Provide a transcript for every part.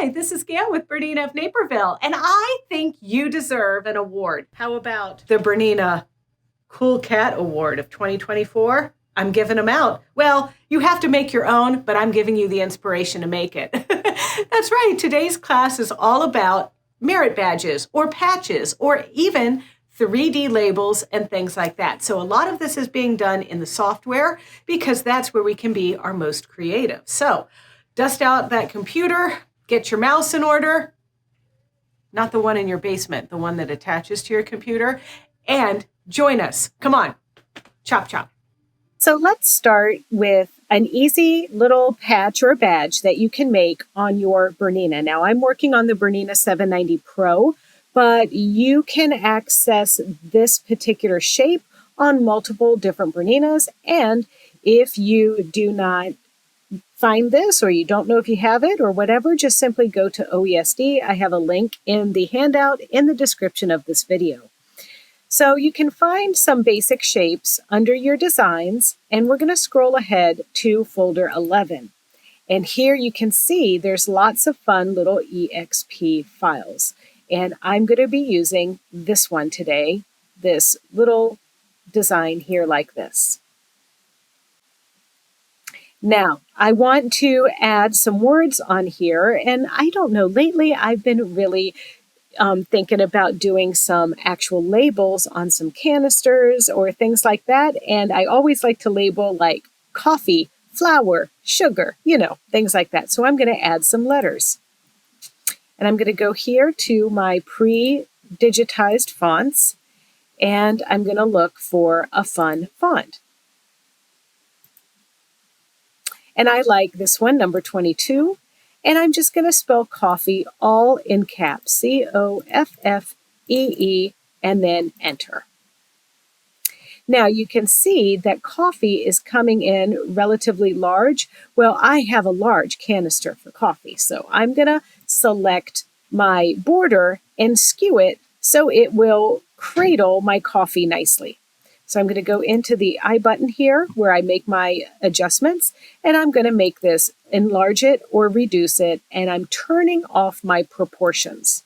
Hi, this is Gayle with BERNINA of Naperville, and I think you deserve an award. How about the BERNINA Cool Cat Award of 2024? I'm giving them out. Well, you have to make your own, but I'm giving you the inspiration to make it. That's right. Today's class is all about merit badges or patches or even 3D labels and things like that. So a lot of this is being done in the software because that's where we can be our most creative. So dust out that computer, get your mouse in order, not the one in your basement, the one that attaches to your computer, and join us. Come on, chop, chop. So let's start with an easy little patch or badge that you can make on your Bernina. Now I'm working on the Bernina 790 Pro, but you can access this particular shape on multiple different Berninas. And if you do not find this or you don't know if you have it or whatever, just simply go to OESD. I have a link in the handout in the description of this video. So you can find some basic shapes under your designs, and we're going to scroll ahead to folder 11. And here you can see there's lots of fun little EXP files. And I'm going to be using this one today, this little design here like this. Now, I want to add some words on here, and I don't know, lately I've been really thinking about doing some actual labels on some canisters or things like that, and I always like to label like coffee, flour, sugar, things like that. So I'm going to add some letters. And I'm going to go here to my pre-digitized fonts, and I'm going to look for a fun font. And I like this one, number 22. And I'm just going to spell coffee all in caps, C-O-F-F-E-E, and then enter. Now you can see that coffee is coming in relatively large. Well, I have a large canister for coffee, so I'm going to select my border and skew it so it will cradle my coffee nicely. So I'm going to go into the I button here where I make my adjustments, and I'm going to make this enlarge it or reduce it, and I'm turning off my proportions.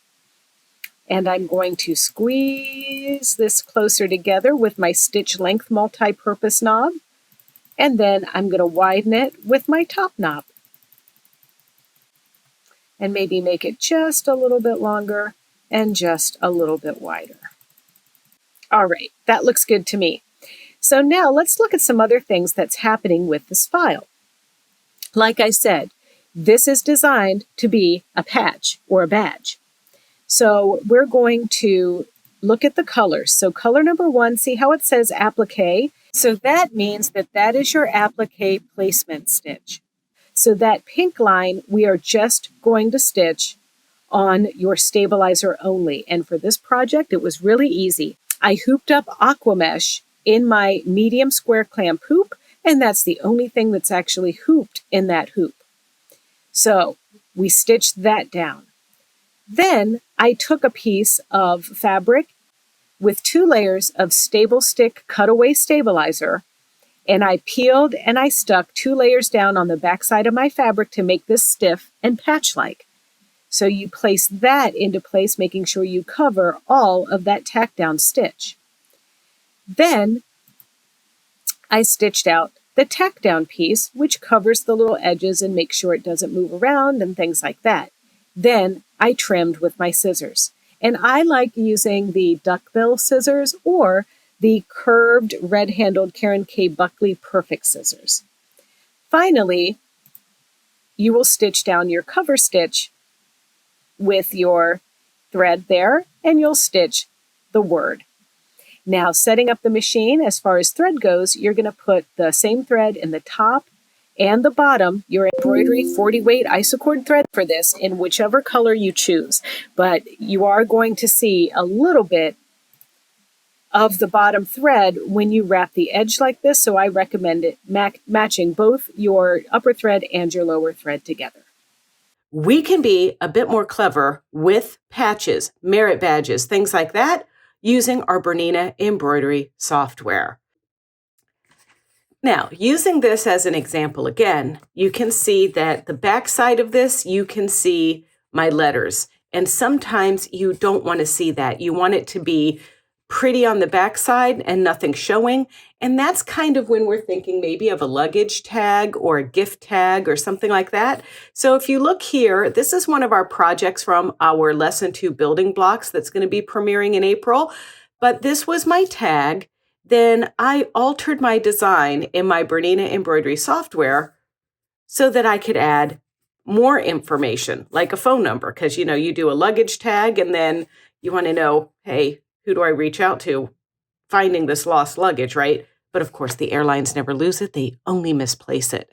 And I'm going to squeeze this closer together with my stitch length multi-purpose knob, and then I'm going to widen it with my top knob. And maybe make it just a little bit longer and just a little bit wider. All right, that looks good to me. So now let's look at some other things that's happening with this file. Like I said, this is designed to be a patch or a badge. So we're going to look at the colors. So color number 1, see how it says applique? So that means that that is your applique placement stitch. So that pink line, we are just going to stitch on your stabilizer only. And for this project, it was really easy. I hooped up aqua mesh in my medium square clamp hoop, and that's the only thing that's actually hooped in that hoop. So we stitched that down. Then I took a piece of fabric with 2 layers of Stable Stick cutaway stabilizer, and I peeled and I stuck 2 layers down on the back side of my fabric to make this stiff and patch-like. So you place that into place, making sure you cover all of that tack down stitch. Then I stitched out the tack down piece, which covers the little edges and makes sure it doesn't move around and things like that. Then I trimmed with my scissors. And I like using the duckbill scissors or the curved red-handled Karen K. Buckley Perfect scissors. Finally, you will stitch down your cover stitch with your thread there, and you'll stitch the word. Now, setting up the machine, as far as thread goes, you're going to put the same thread in the top and the bottom, your embroidery 40 weight isocord thread for this in whichever color you choose. But you are going to see a little bit of the bottom thread when you wrap the edge like this, so I recommend it matching both your upper thread and your lower thread together. We can be a bit more clever with patches, merit badges, things like that, using our BERNINA embroidery software. Now, using this as an example again, you can see that the back side of this, you can see my letters. And sometimes you don't want to see that. You want it to be pretty on the backside and nothing showing. And that's kind of when we're thinking maybe of a luggage tag or a gift tag or something like that. So if you look here, this is one of our projects from our Lesson 2 building blocks that's going to be premiering in April. But this was my tag. Then I altered my design in my Bernina embroidery software so that I could add more information, like a phone number, because you do a luggage tag and then you want to know, hey, who do I reach out to finding this lost luggage, right? But of course, the airlines never lose it. They only misplace it.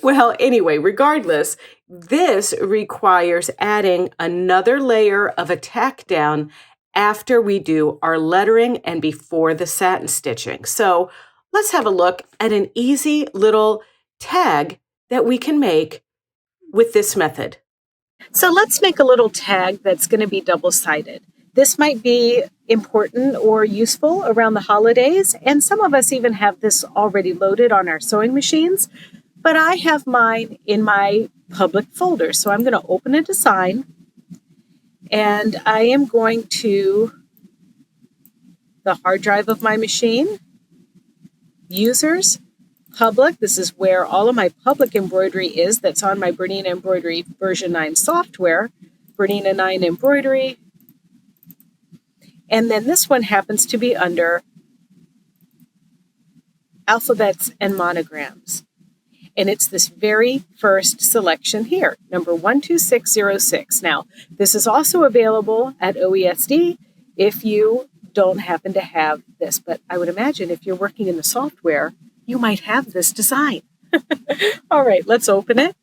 Well, anyway, regardless, this requires adding another layer of a tack down after we do our lettering and before the satin stitching. So let's have a look at an easy little tag that we can make with this method. So let's make a little tag that's going to be double-sided. This might be important or useful around the holidays, and some of us even have this already loaded on our sewing machines, but I have mine in my public folder. So I'm going to open a design, and I am going to the hard drive of my machine, users, public. This is where all of my public embroidery is that's on my Bernina Embroidery version 9 software, Bernina 9 Embroidery. And then this one happens to be under alphabets and monograms. And it's this very first selection here, number 12606. Now, this is also available at OESD if you don't happen to have this. But I would imagine if you're working in the software, you might have this design. All right, let's open it.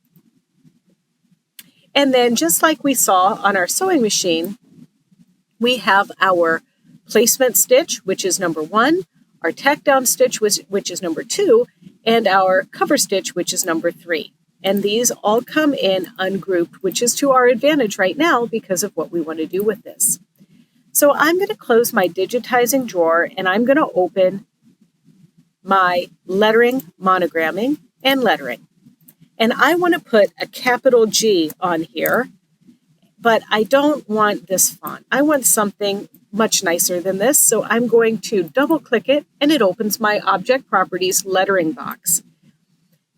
And then just like we saw on our sewing machine, we have our placement stitch, which is number 1, our tack down stitch, which is number 2, and our cover stitch, which is number 3. And these all come in ungrouped, which is to our advantage right now because of what we want to do with this. So I'm going to close my digitizing drawer and I'm going to open my lettering, monogramming, and lettering. And I want to put a capital G on here, but I don't want this font. I want something much nicer than this. So I'm going to double click it and it opens my Object Properties lettering box.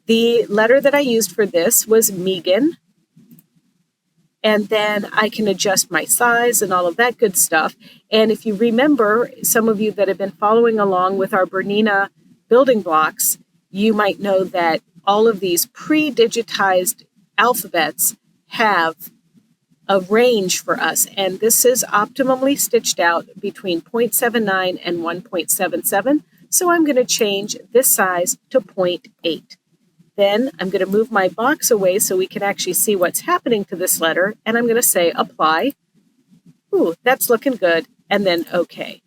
The letter that I used for this was Megan. And then I can adjust my size and all of that good stuff. And if you remember, some of you that have been following along with our Bernina building blocks, you might know that all of these pre-digitized alphabets have a range for us. And this is optimally stitched out between 0.79 and 1.77. So I'm going to change this size to 0.8. Then I'm going to move my box away so we can actually see what's happening to this letter. And I'm going to say apply. Ooh, that's looking good. And then OK.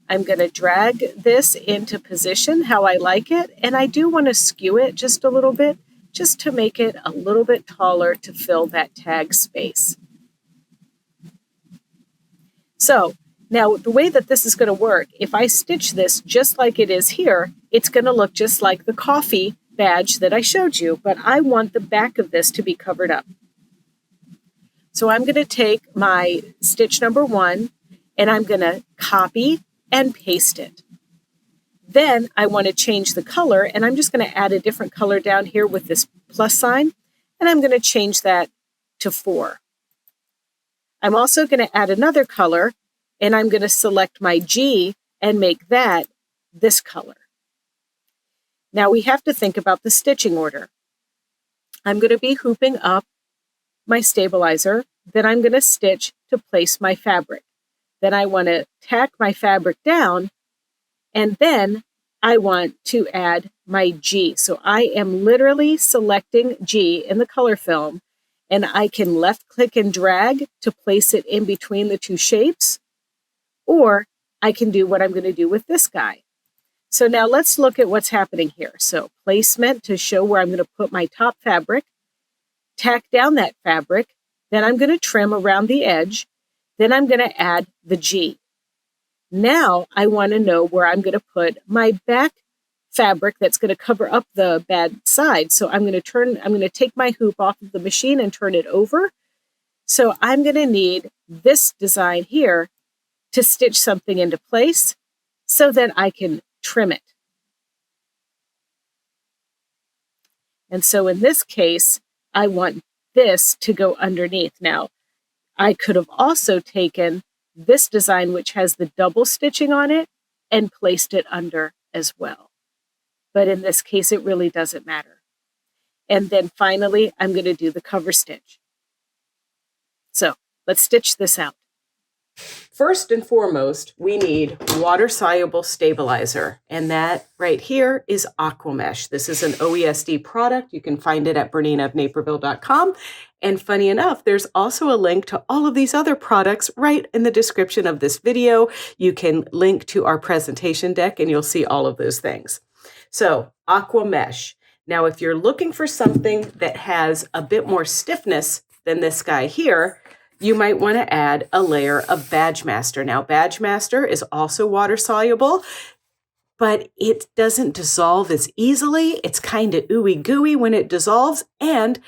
I'm going to drag this into position how I like it. And I do want to skew it just a little bit, just to make it a little bit taller to fill that tag space. So now the way that this is going to work, if I stitch this just like it is here, it's going to look just like the coffee badge that I showed you, but I want the back of this to be covered up. So I'm going to take my stitch number 1 and I'm going to copy and paste it. Then I want to change the color and I'm just going to add a different color down here with this plus sign and I'm going to change that to 4. I'm also going to add another color and I'm going to select my G and make that this color. Now we have to think about the stitching order. I'm going to be hooping up my stabilizer, then I'm going to stitch to place my fabric. Then I want to tack my fabric down, and then I want to add my G. So I am literally selecting G in the color film, and I can left click and drag to place it in between the two shapes, or I can do what I'm going to do with this guy. So now let's look at what's happening here. So placement to show where I'm going to put my top fabric, tack down that fabric, then I'm going to trim around the edge, then I'm going to add the G. Now I want to know where I'm going to put my back fabric that's going to cover up the bad side. So I'm going to take my hoop off of the machine and turn it over. So I'm going to need this design here to stitch something into place so that I can trim it. And so in this case, I want this to go underneath. Now, I could have also taken this design, which has the double stitching on it, and placed it under as well. But in this case, it really doesn't matter. And then finally, I'm going to do the cover stitch. So let's stitch this out. First and foremost, we need water-soluble stabilizer, and that right here is Aquamesh. This is an OESD product. You can find it at BERNINA of Naperville.com. And funny enough, there's also a link to all of these other products right in the description of this video. You can link to our presentation deck, and you'll see all of those things. So, Aquamesh. Now, if you're looking for something that has a bit more stiffness than this guy here, you might want to add a layer of Badgemaster. Now, Badgemaster is also water soluble, but it doesn't dissolve as easily. It's kind of ooey gooey when it dissolves, and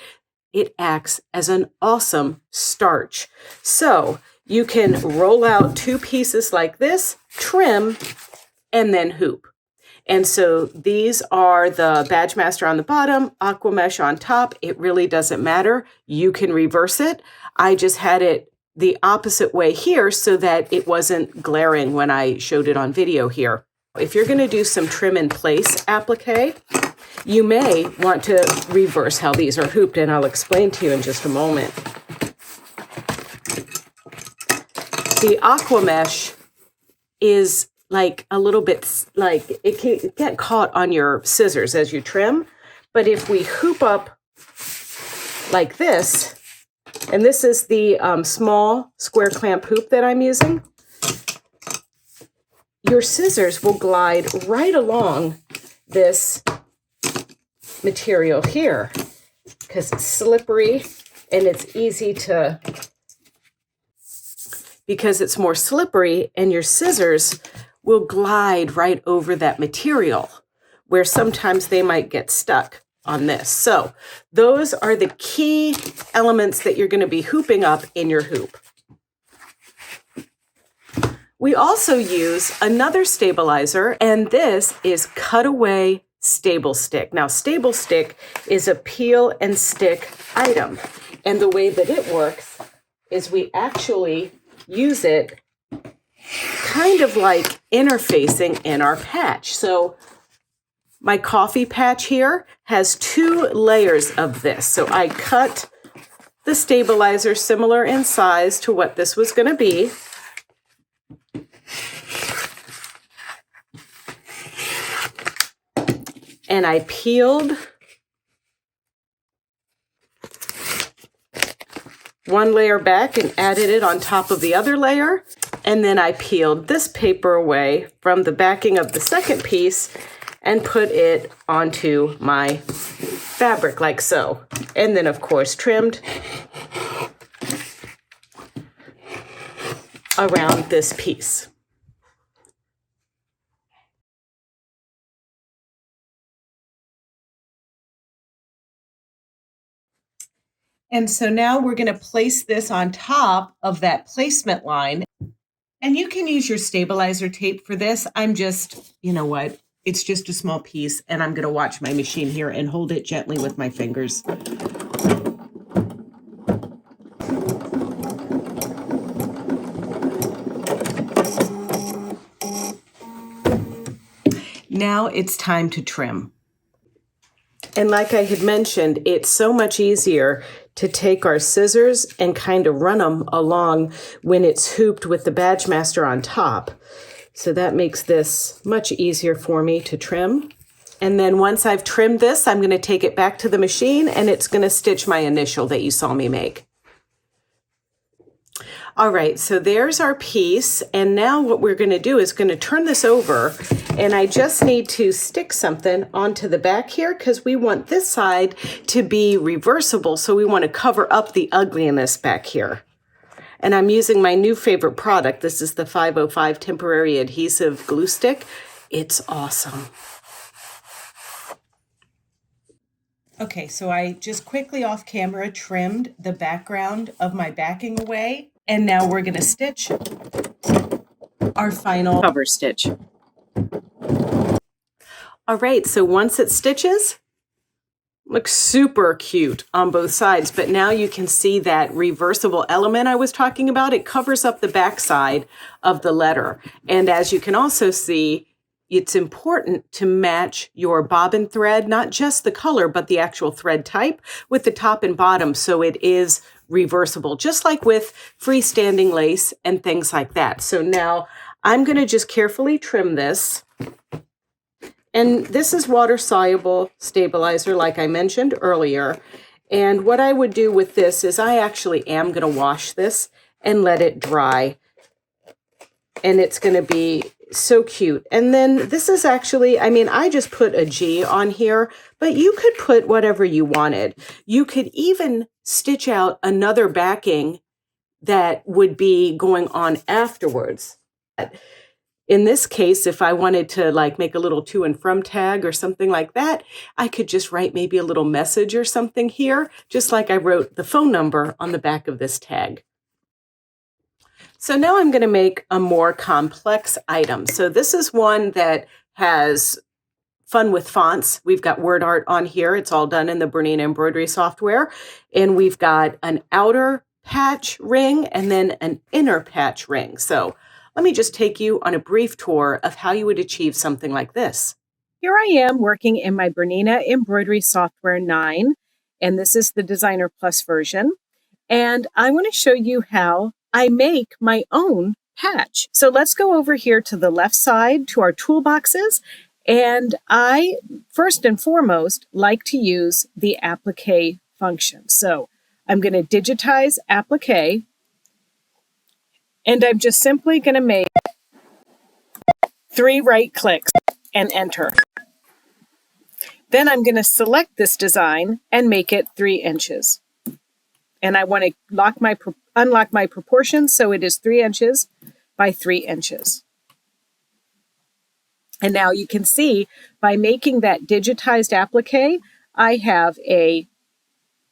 it acts as an awesome starch. So you can roll out 2 pieces like this, trim, and then hoop. And so these are the Badgemaster on the bottom, Aquamesh on top. It really doesn't matter. You can reverse it. I just had it the opposite way here so that it wasn't glaring when I showed it on video here. If you're going to do some trim in place applique, you may want to reverse how these are hooped, and I'll explain to you in just a moment. The Aquamesh is like a little bit, like it can get caught on your scissors as you trim. But if we hoop up like this, and this is the small square clamp hoop that I'm using, your scissors will glide right along this material here because it's slippery and it's easy to, because it's more slippery, and your scissors will glide right over that material where sometimes they might get stuck on this. So those are the key elements that you're going to be hooping up in your hoop. We also use another stabilizer, and this is Cutaway Stable Stick. Now, Stable Stick is a peel and stick item, and the way that it works is we actually use it kind of like interfacing in our patch. So my coffee patch here has 2 layers of this. So I cut the stabilizer similar in size to what this was going to be. And I peeled one layer back and added it on top of the other layer. And then I peeled this paper away from the backing of the second piece and put it onto my fabric like so. And then, of course, trimmed around this piece. And so now we're going to place this on top of that placement line. And you can use your stabilizer tape for this. I'm just, you know what? It's just a small piece, and I'm going to watch my machine here and hold it gently with my fingers. Now it's time to trim. And like I had mentioned, it's so much easier to take our scissors and kind of run them along when it's hooped with the Badgemaster on top. So that makes this much easier for me to trim. And then once I've trimmed this, I'm going to take it back to the machine, and it's going to stitch my initial that you saw me make. All right, so there's our piece. And now what we're going to do is going to turn this over, and I just need to stick something onto the back here because we want this side to be reversible. So we want to cover up the ugliness back here. And I'm using my new favorite product. This is the 505 Temporary Adhesive Glue Stick. It's awesome. Okay, so I just quickly off camera trimmed the background of my backing away, and now we're going to stitch our final Cover stitch. All right, so once it stitches, looks super cute on both sides, but now you can see that reversible element I was talking about. It covers up the back side of the letter. And as you can also see, it's important to match your bobbin thread, not just the color, but the actual thread type with the top and bottom, so it is reversible, just like with freestanding lace and things like that. So now I'm going to just carefully trim this. And this is water-soluble stabilizer, like I mentioned earlier. And what I would do with this is I actually am going to wash this and let it dry. And it's going to be so cute. And then this is actually, I mean, I just put a G on here, but you could put whatever you wanted. You could even stitch out another backing that would be going on afterwards. In this case, if I wanted to like make a little to and from tag or something like that, I could just write maybe a little message or something here, just like I wrote the phone number on the back of this tag. So now I'm going to make a more complex item. So this is one that has fun with fonts. We've got word art on here. It's all done in the Bernina embroidery software. And we've got an outer patch ring and then an inner patch ring. So let me just take you on a brief tour of how you would achieve something like this. Here I am working in my Bernina Embroidery Software 9, and this is the Designer Plus version. And I want to show you how I make my own patch. So let's go over here to the left side to our toolboxes. And I, first and foremost, like to use the applique function. So I'm going to digitize applique. And I'm just simply going to make 3 right clicks and enter. Then I'm going to select this design and make it 3 inches. And I want to unlock my proportions, so it is 3 inches by 3 inches. And now you can see by making that digitized applique, I have a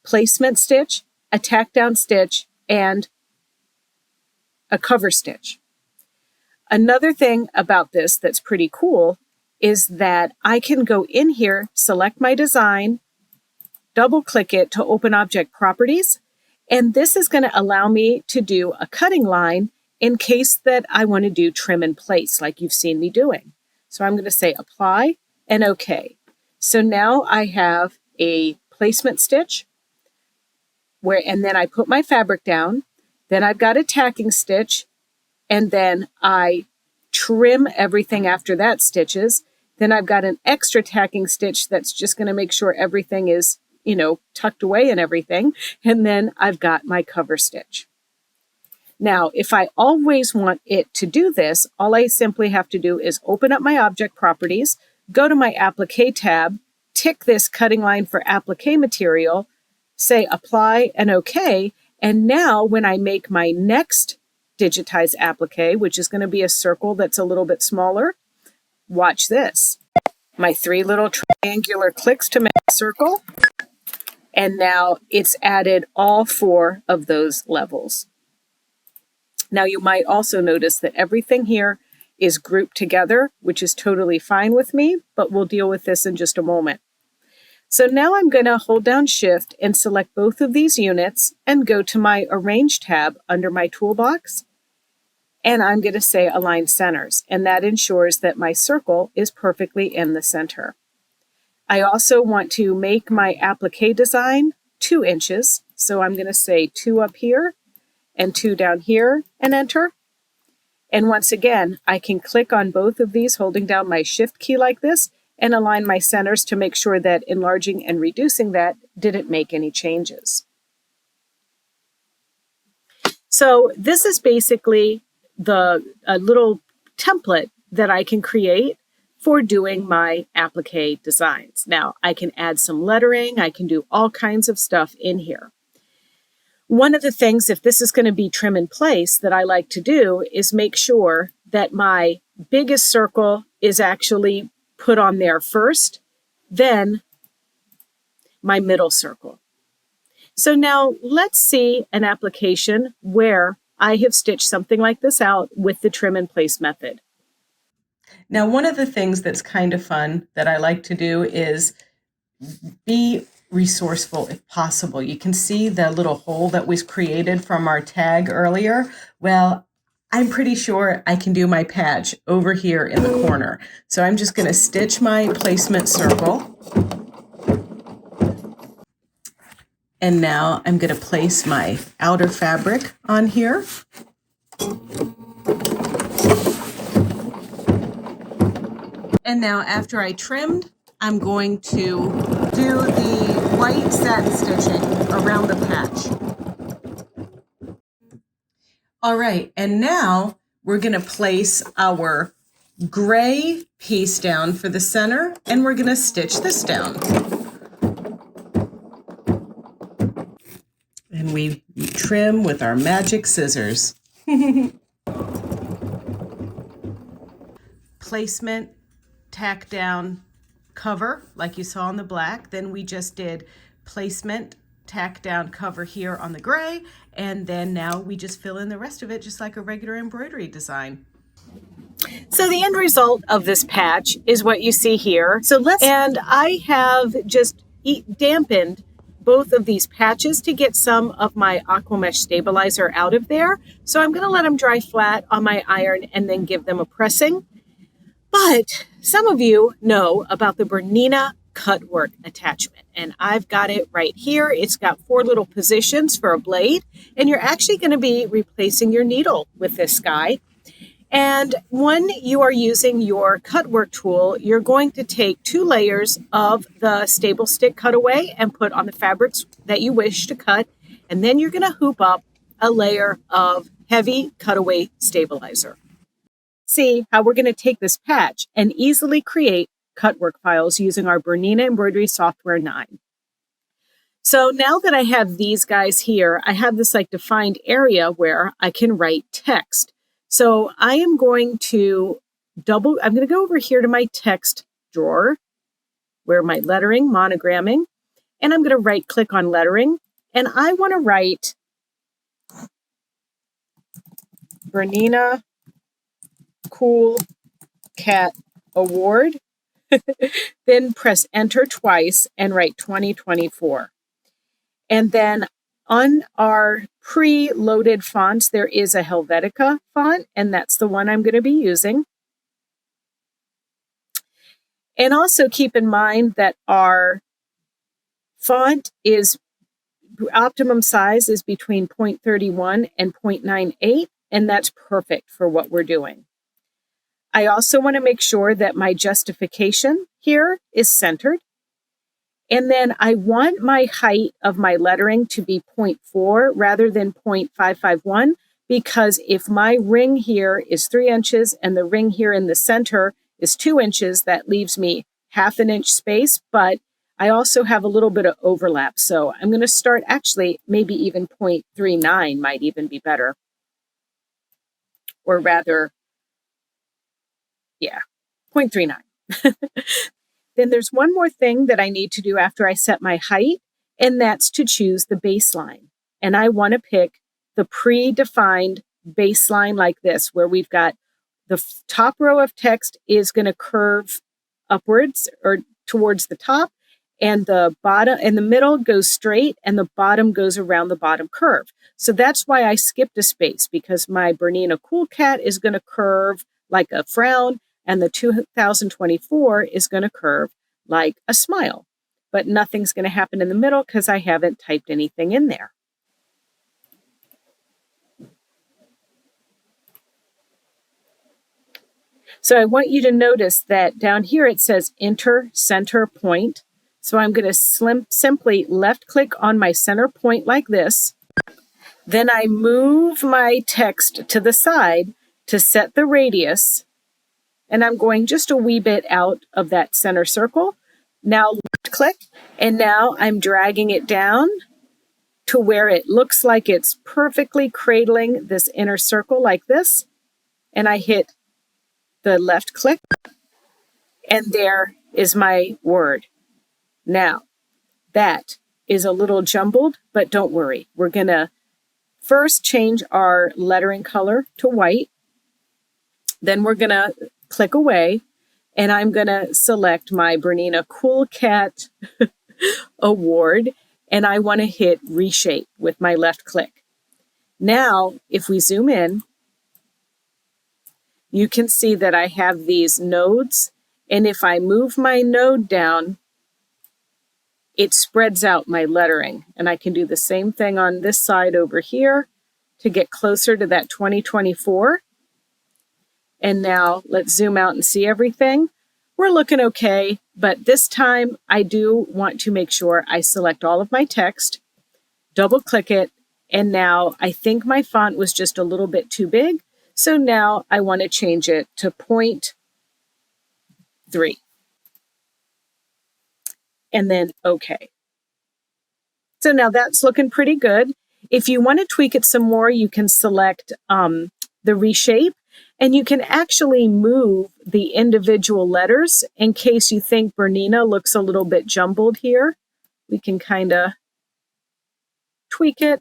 placement stitch, a tack down stitch, and a cover stitch. Another thing about this that's pretty cool is that I can go in here, select my design, double click it to open object properties, and this is going to allow me to do a cutting line in case that I want to do trim and place like you've seen me doing. So I'm going to say apply and OK. So now I have a placement stitch and then I put my fabric down. Then I've got a tacking stitch, and then I trim everything after that stitches. Then I've got an extra tacking stitch that's just going to make sure everything is, tucked away and everything. And then I've got my cover stitch. Now, if I always want it to do this, all I simply have to do is open up my object properties, go to my applique tab, tick this cutting line for applique material, say apply and OK. And now when I make my next digitized applique, which is going to be a circle that's a little bit smaller, watch this. My 3 little triangular clicks to make a circle. And now it's added all 4 of those levels. Now you might also notice that everything here is grouped together, which is totally fine with me, but we'll deal with this in just a moment. So now I'm going to hold down Shift and select both of these units and go to my Arrange tab under my toolbox. And I'm going to say Align Centers, and that ensures that my circle is perfectly in the center. I also want to make my applique design 2 inches. So I'm going to say 2 up here and 2 down here and enter. And once again, I can click on both of these holding down my Shift key like this and align my centers to make sure that enlarging and reducing that didn't make any changes. So this is basically a little template that I can create for doing my applique designs. Now, I can add some lettering. I can do all kinds of stuff in here. One of the things, if this is going to be trim in place, that I like to do is make sure that my biggest circle is actually put on there first. Then my middle circle. So now let's see an application where I have stitched something like this out with the trim and place method. Now, one of the things that's kind of fun that I like to do is be resourceful if possible. You can see the little hole that was created from our tag earlier. Well, I'm pretty sure I can do my patch over here in the corner. So I'm just going to stitch my placement circle. And now I'm going to place my outer fabric on here. And now after I trimmed, I'm going to do the white satin stitching around the patch. All right, and now we're going to place our gray piece down for the center, and we're going to stitch this down. And we trim with our magic scissors. Placement, tack down, cover, like you saw on the black. Then we just did placement, tack down, cover here on the gray. And then now we just fill in the rest of it just like a regular embroidery design. So the end result of this patch is what you see here. And I have just dampened both of these patches to get some of my aqua mesh stabilizer out of there. So I'm going to let them dry flat on my iron and then give them a pressing. But some of you know about the BERNINA Cutwork attachment, and I've got it right here. It's got 4 little positions for a blade, and you're actually going to be replacing your needle with this guy. And when you are using your Cutwork tool, you're going to take 2 layers of the stable stick cutaway and put on the fabrics that you wish to cut. And then you're going to hoop up a layer of heavy cutaway stabilizer. See how we're going to take this patch and easily create Cutwork files using our BERNINA Embroidery Software 9. So now that I have these guys here, I have this like defined area where I can write text. So I am going to I'm going to go over here to my text drawer where my lettering, monogramming, and I'm going to right click on lettering. And I want to write BERNINA Cool Cat Award. Then press enter twice and write 2024. And then on our pre-loaded fonts, there is a Helvetica font, and that's the one I'm going to be using. And also keep in mind that our font is optimum size is between 0.31 and 0.98, and that's perfect for what we're doing. I also want to make sure that my justification here is centered. And then I want my height of my lettering to be 0.4 rather than 0.551, because if my ring here is 3 inches and the ring here in the center is 2 inches, that leaves me ½ inch space, but I also have a little bit of overlap. So I'm going to start actually maybe even 0.39 might even be better. Or rather, yeah, 0.39. Then there's one more thing that I need to do after I set my height, and that's to choose the baseline. And I want to pick the predefined baseline like this, where we've got the top row of text is going to curve upwards or towards the top, and the bottom and the middle goes straight, and the bottom goes around the bottom curve. So that's why I skipped a space, because my BERNINA Cool Cat is going to curve like a frown, and the 2024 is going to curve like a smile. But nothing's going to happen in the middle because I haven't typed anything in there. So I want you to notice that down here it says enter center point. So I'm going to simply left click on my center point like this. Then I move my text to the side to set the radius. And I'm going just a wee bit out of that center circle. Now left click, and now I'm dragging it down to where it looks like it's perfectly cradling this inner circle like this. And I hit the left click, and there is my word. Now, that is a little jumbled, but don't worry. We're going to first change our lettering color to white. Then we're going to click away, and I'm going to select my Bernina Cool Cat award, and I want to hit reshape with my left click. Now, if we zoom in, you can see that I have these nodes, and if I move my node down, it spreads out my lettering. And I can do the same thing on this side over here to get closer to that 2024. And now let's zoom out and see everything. We're looking okay, but this time I do want to make sure I select all of my text, double click it, and now I think my font was just a little bit too big. So now I want to change it to 0.3. And then OK. So now that's looking pretty good. If you want to tweak it some more, you can select the reshape, and you can actually move the individual letters in case you think Bernina looks a little bit jumbled here. We can kind of tweak it,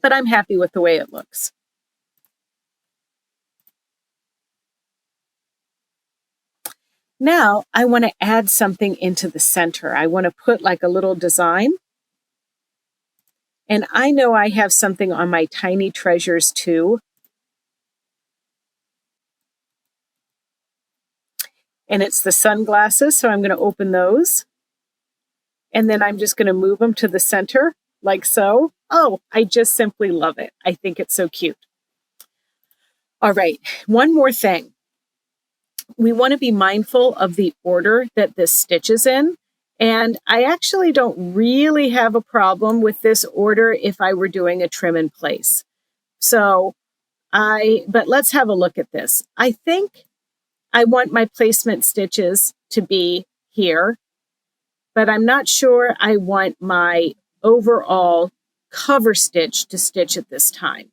but I'm happy with the way it looks. Now I want to add something into the center. I want to put like a little design. And I know I have something on my Tiny Treasures too. And it's the sunglasses, so I'm going to open those. And then I'm just going to move them to the center, like so. Oh, I just simply love it. I think it's so cute. All right, one more thing. We want to be mindful of the order that this stitch is in. And I actually don't really have a problem with this order if I were doing a trim in place. But let's have a look at this. I think I want my placement stitches to be here, but I'm not sure I want my overall cover stitch to stitch at this time.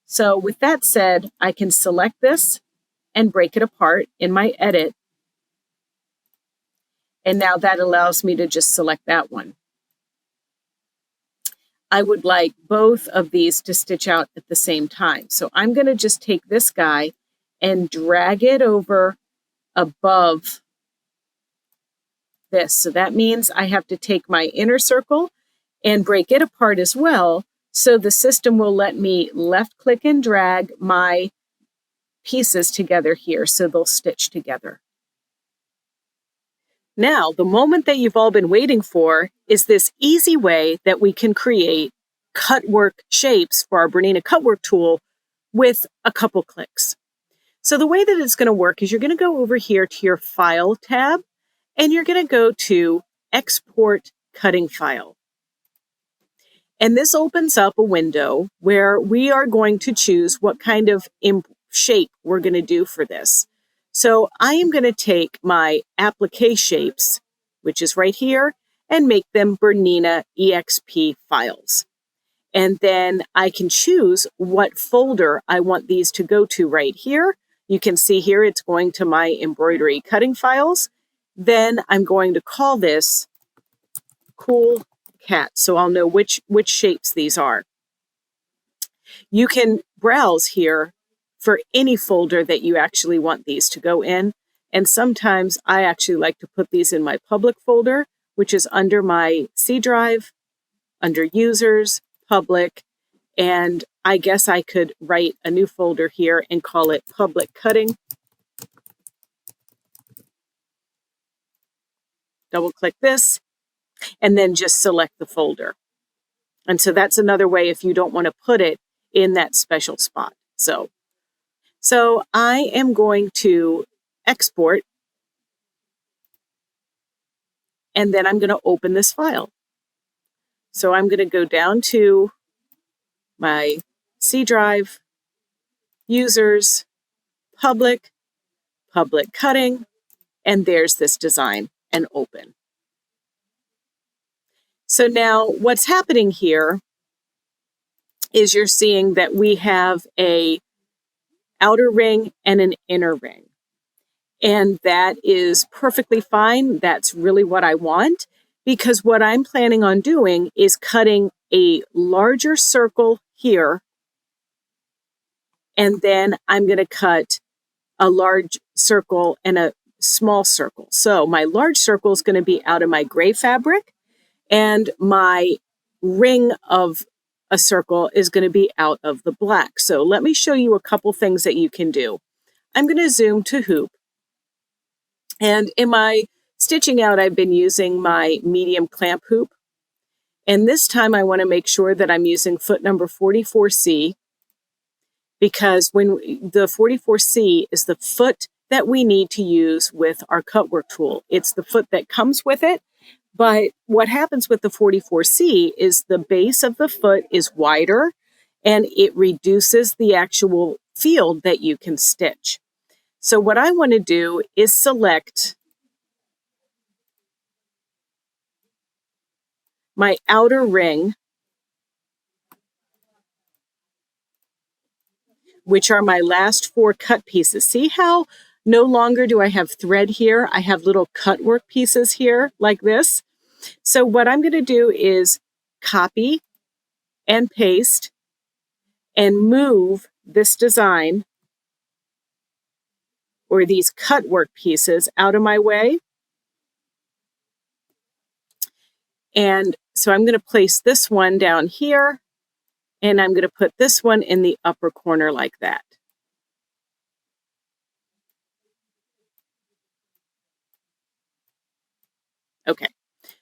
So with that said, I can select this and break it apart in my edit. And now that allows me to just select that one. I would like both of these to stitch out at the same time. So I'm going to just take this guy and drag it over above this. So that means I have to take my inner circle and break it apart as well. So the system will let me left click and drag my pieces together here so they'll stitch together. Now, the moment that you've all been waiting for is this easy way that we can create cutwork shapes for our Bernina Cutwork tool with a couple clicks. So the way that it's going to work is you're going to go over here to your File tab, and you're going to go to Export Cutting File. And this opens up a window where we are going to choose what kind of shape we're going to do for this. So I am going to take my applique shapes, which is right here, and make them Bernina EXP files. And then I can choose what folder I want these to go to right here. You can see here it's going to my embroidery cutting files. Then I'm going to call this Cool Cat, so I'll know which shapes these are. You can browse here for any folder that you actually want these to go in. And sometimes I actually like to put these in my public folder, which is under my C drive, under users, public, and I guess I could write a new folder here and call it public cutting. Double click this, and then just select the folder. And so that's another way if you don't want to put it in that special spot. So I am going to export, and then I'm going to open this file. So I'm going to go down to my C drive, users, public cutting, and there's this design, and open. So now what's happening here is you're seeing that we have a outer ring and an inner ring. And that is perfectly fine. That's really what I want, because what I'm planning on doing is cutting a larger circle here, and then I'm going to cut a large circle and a small circle. So my large circle is going to be out of my gray fabric, and my ring of a circle is going to be out of the black. So let me show you a couple things that you can do. I'm going to zoom to hoop. And in my stitching out, I've been using my medium clamp hoop. And this time I want to make sure that I'm using foot number 44C, because when the 44C is the foot that we need to use with our Cutwork tool. It's the foot that comes with it. But what happens with the 44C is the base of the foot is wider and it reduces the actual field that you can stitch. So what I want to do is select my outer ring, which are my last 4 cut pieces. See how no longer do I have thread here? I have little Cutwork pieces here like this. So what I'm going to do is copy and paste and move this design or these Cutwork pieces out of my way. And so I'm going to place this one down here, and I'm going to put this one in the upper corner like that. Okay,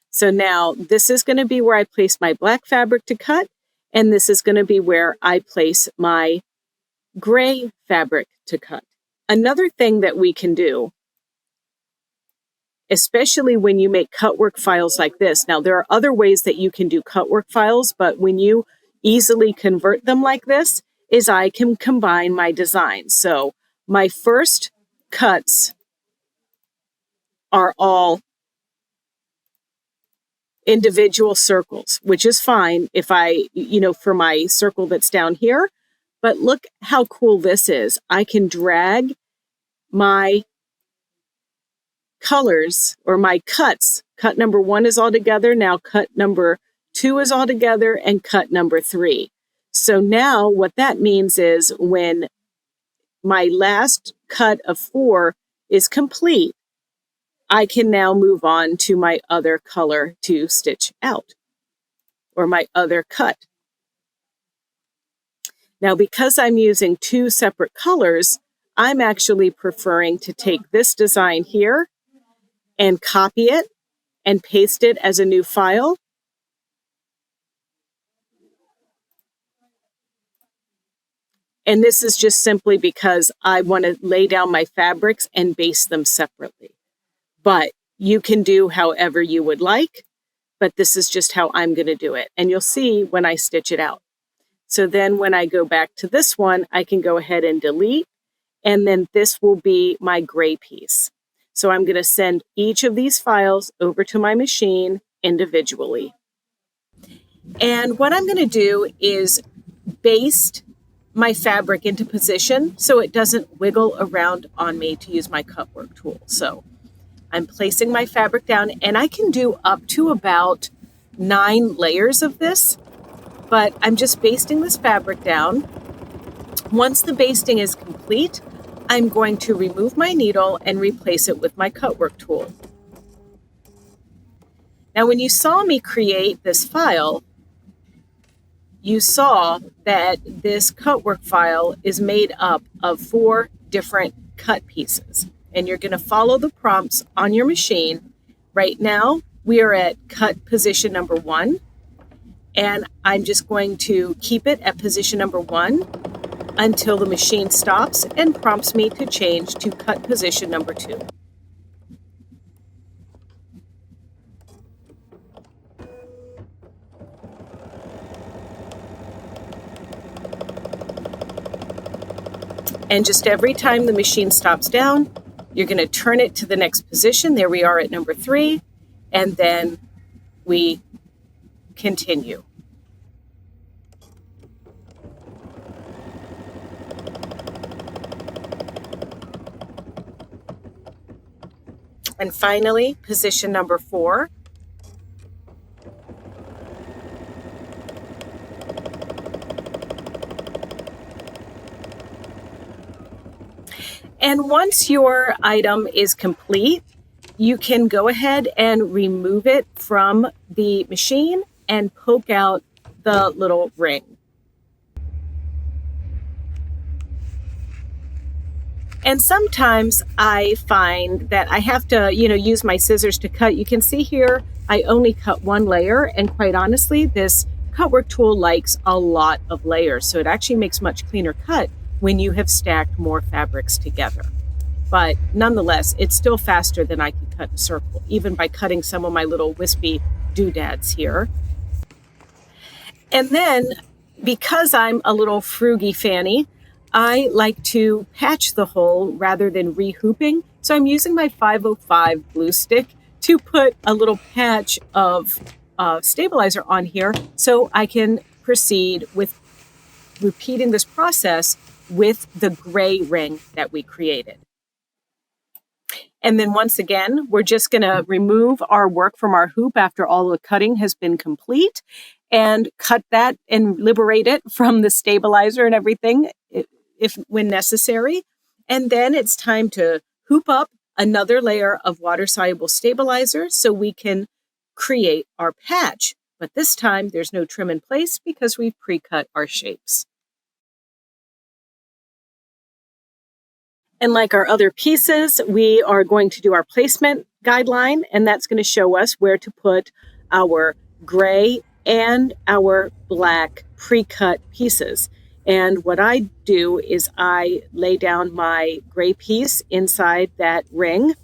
so now this is going to be where I place my black fabric to cut, and this is going to be where I place my gray fabric to cut. Another thing that we can do, especially when you make Cutwork files like this. Now, there are other ways that you can do Cutwork files, but when you easily convert them like this, is I can combine my designs. So my first cuts are all individual circles, which is fine if I, for my circle that's down here. But look how cool this is. I can drag my colors or my cuts. Cut number 1 is all together. Now cut number 2 is all together, and cut number 3. So now what that means is when my last cut of 4 is complete, I can now move on to my other color to stitch out, or my other cut. Now, because I'm using 2 separate colors, I'm actually preferring to take this design here and copy it and paste it as a new file. And this is just simply because I want to lay down my fabrics and baste them separately. But you can do however you would like, but this is just how I'm going to do it. And you'll see when I stitch it out. So then when I go back to this one, I can go ahead and delete, and then this will be my gray piece. So I'm going to send each of these files over to my machine individually. And what I'm going to do is baste my fabric into position so it doesn't wiggle around on me to use my Cutwork tool. So I'm placing my fabric down, and I can do up to about 9 layers of this, but I'm just basting this fabric down. Once the basting is complete, I'm going to remove my needle and replace it with my Cutwork tool. Now, when you saw me create this file, you saw that this Cutwork file is made up of 4 different cut pieces, and you're going to follow the prompts on your machine. Right now, we are at cut position number 1, and I'm just going to keep it at position number 1 until the machine stops and prompts me to change to cut position number 2. And just every time the machine stops down, you're going to turn it to the next position. There we are at number 3, and then we continue. And finally, position number 4. And once your item is complete, you can go ahead and remove it from the machine and poke out the little ring. And sometimes I find that I have to, use my scissors to cut. You can see here, I only cut 1 layer. And quite honestly, this Cutwork tool likes a lot of layers. So it actually makes much cleaner cut when you have stacked more fabrics together. But nonetheless, it's still faster than I can cut a circle, even by cutting some of my little wispy doodads here. And then, because I'm a little frugy fanny, I like to patch the hole rather than re-hooping. So I'm using my 505 glue stick to put a little patch of stabilizer on here so I can proceed with repeating this process with the gray ring that we created. And then once again, we're just going to remove our work from our hoop after all the cutting has been complete and cut that and liberate it from the stabilizer and everything when necessary. And then it's time to hoop up another layer of water-soluble stabilizer so we can create our patch. But this time there's no trim in place because we've pre-cut our shapes. And like our other pieces, we are going to do our placement guideline, and that's going to show us where to put our gray and our black pre-cut pieces. And what I do is I lay down my gray piece inside that ring,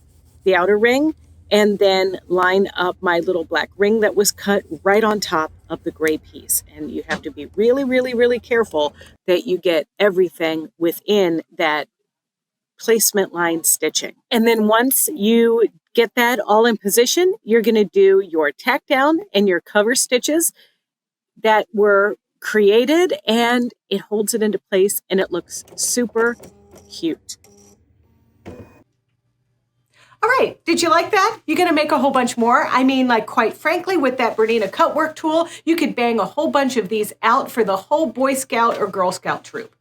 the outer ring, and then line up my little black ring that was cut right on top of the gray piece. And you have to be really, really, really careful that you get everything within that placement line stitching. And then once you get that all in position, you're going to do your tack down and your cover stitches that were created, and it holds it into place and it looks super cute. All right, did you like that? You're going to make a whole bunch more. I mean, like, quite frankly, with that Bernina Cutwork tool, you could bang a whole bunch of these out for the whole Boy Scout or Girl Scout troop.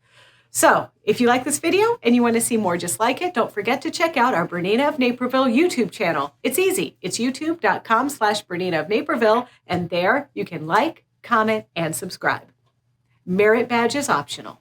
So if you like this video and you want to see more just like it, don't forget to check out our Bernina of Naperville YouTube channel. It's easy. It's youtube.com/Bernina of Naperville, and there you can like, comment, and subscribe. Merit badge is optional.